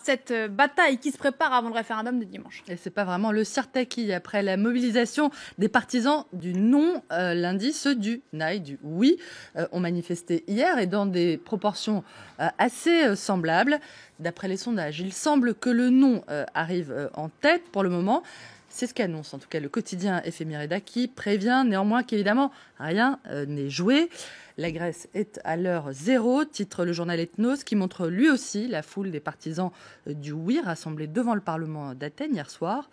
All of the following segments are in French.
cette bataille qui se prépare avant le référendum de dimanche. Et c'est pas vraiment le Sirtaki. Après la mobilisation des partisans du non lundi, ceux du naï, du oui, ont manifesté hier et dans des proportions assez semblables. D'après les sondages, il semble que le non arrive en tête pour le moment. C'est ce qu'annonce en tout cas le quotidien Éphémérida qui prévient néanmoins qu'évidemment rien n'est joué. La Grèce est à l'heure zéro, titre le journal Ethnos, qui montre lui aussi la foule des partisans du oui rassemblés devant le Parlement d'Athènes hier soir.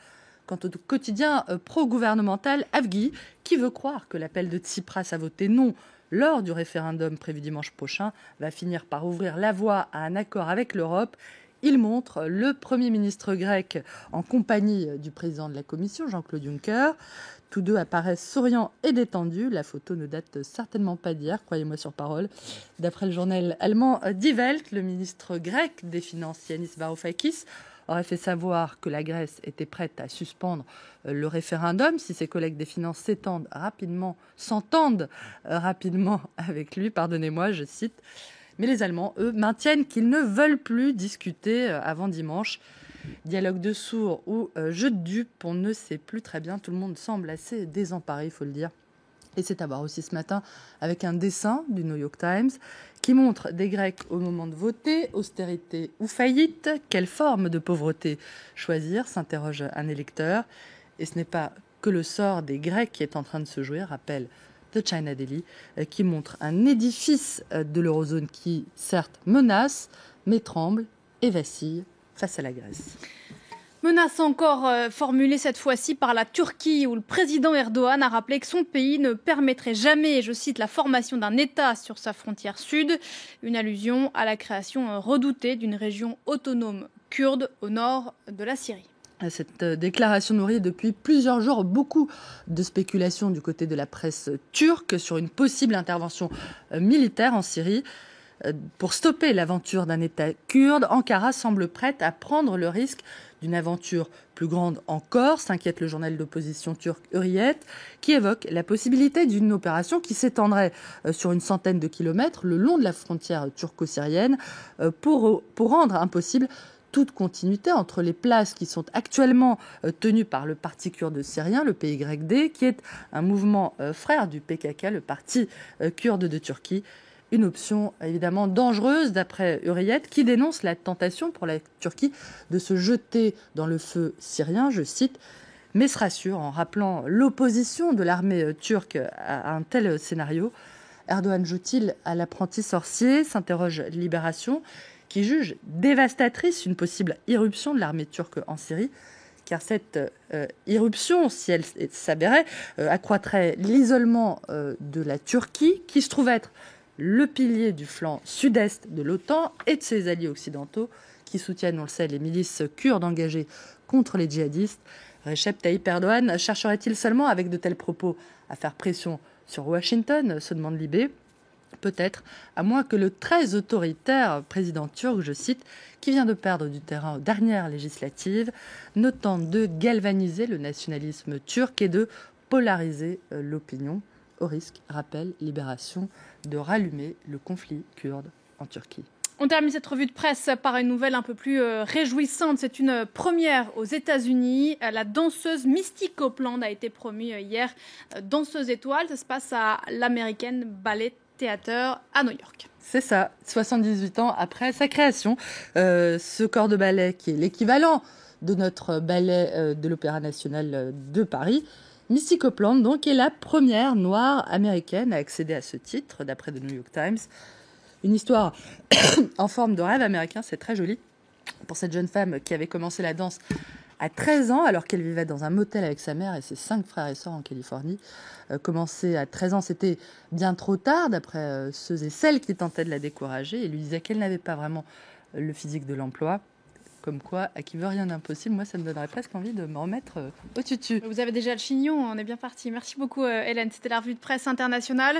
Quant au quotidien pro-gouvernemental Avgi, qui veut croire que l'appel de Tsipras à voter non lors du référendum prévu dimanche prochain va finir par ouvrir la voie à un accord avec l'Europe. Il montre le Premier ministre grec en compagnie du président de la Commission, Jean-Claude Juncker. Tous deux apparaissent souriants et détendus. La photo ne date certainement pas d'hier, croyez-moi sur parole. D'après le journal allemand Die Welt, le ministre grec des Finances, Yanis Varoufakis, aurait fait savoir que la Grèce était prête à suspendre le référendum si ses collègues des Finances s'entendent rapidement avec lui. Pardonnez-moi, je cite. Mais les Allemands, eux, maintiennent qu'ils ne veulent plus discuter avant dimanche. Dialogue de sourds ou jeu de dupes, on ne sait plus très bien. Tout le monde semble assez désemparé, il faut le dire. Et c'est à voir aussi ce matin avec un dessin du New York Times qui montre des Grecs au moment de voter, austérité ou faillite. Quelle forme de pauvreté choisir, s'interroge un électeur. Et ce n'est pas que le sort des Grecs qui est en train de se jouer, rappelle de China Daily, qui montre un édifice de l'eurozone qui, certes, menace, mais tremble et vacille face à la Grèce. Menace encore formulée cette fois-ci par la Turquie, où le président Erdogan a rappelé que son pays ne permettrait jamais, je cite, la formation d'un État sur sa frontière sud, une allusion à la création redoutée d'une région autonome kurde au nord de la Syrie. Cette déclaration nourrit depuis plusieurs jours beaucoup de spéculations du côté de la presse turque sur une possible intervention militaire en Syrie. Pour stopper l'aventure d'un État kurde, Ankara semble prête à prendre le risque d'une aventure plus grande encore, s'inquiète le journal d'opposition turc Hürriyet, qui évoque la possibilité d'une opération qui s'étendrait sur une centaine de kilomètres le long de la frontière turco-syrienne pour rendre impossible toute continuité entre les places qui sont actuellement tenues par le parti kurde syrien, le PYD, qui est un mouvement frère du PKK, le parti kurde de Turquie. Une option évidemment dangereuse d'après Hürriyet, qui dénonce la tentation pour la Turquie de se jeter dans le feu syrien, je cite, mais se rassure en rappelant l'opposition de l'armée turque à un tel scénario. Erdogan joue-t-il à l'apprenti sorcier, s'interroge Libération, qui juge dévastatrice une possible irruption de l'armée turque en Syrie, car cette irruption, si elle s'avérait, accroîtrait l'isolement de la Turquie, qui se trouve être le pilier du flanc sud-est de l'OTAN et de ses alliés occidentaux, qui soutiennent, on le sait, les milices kurdes engagées contre les djihadistes. Recep Tayyip Erdogan chercherait-il seulement, avec de tels propos, à faire pression sur Washington, se demande Libé. Peut-être, à moins que le très autoritaire président turc, je cite, qui vient de perdre du terrain aux dernières législatives, ne tente de galvaniser le nationalisme turc et de polariser l'opinion, au risque, rappelle Libération, de rallumer le conflit kurde en Turquie. On termine cette revue de presse par une nouvelle un peu plus réjouissante. C'est une première aux États-Unis. La danseuse Misty Copeland a été promue hier danseuse étoile. Ça se passe à l'American Ballet Theater à New York. C'est ça, 78 ans après sa création. Ce corps de ballet qui est l'équivalent de notre ballet de l'Opéra national de Paris, Misty Copeland donc est la première noire américaine à accéder à ce titre, d'après The New York Times. Une histoire en forme de rêve américain, c'est très joli pour cette jeune femme qui avait commencé la danse à 13 ans, alors qu'elle vivait dans un motel avec sa mère et ses 5 frères et sœurs en Californie. Commencer à 13 ans, c'était bien trop tard, d'après ceux et celles qui tentaient de la décourager et lui disaient qu'elle n'avait pas vraiment le physique de l'emploi. Comme quoi, à qui veut rien d'impossible, moi ça me donnerait presque envie de me remettre au tutu. Vous avez déjà le chignon, on est bien parti. Merci beaucoup Hélène, c'était la revue de presse internationale.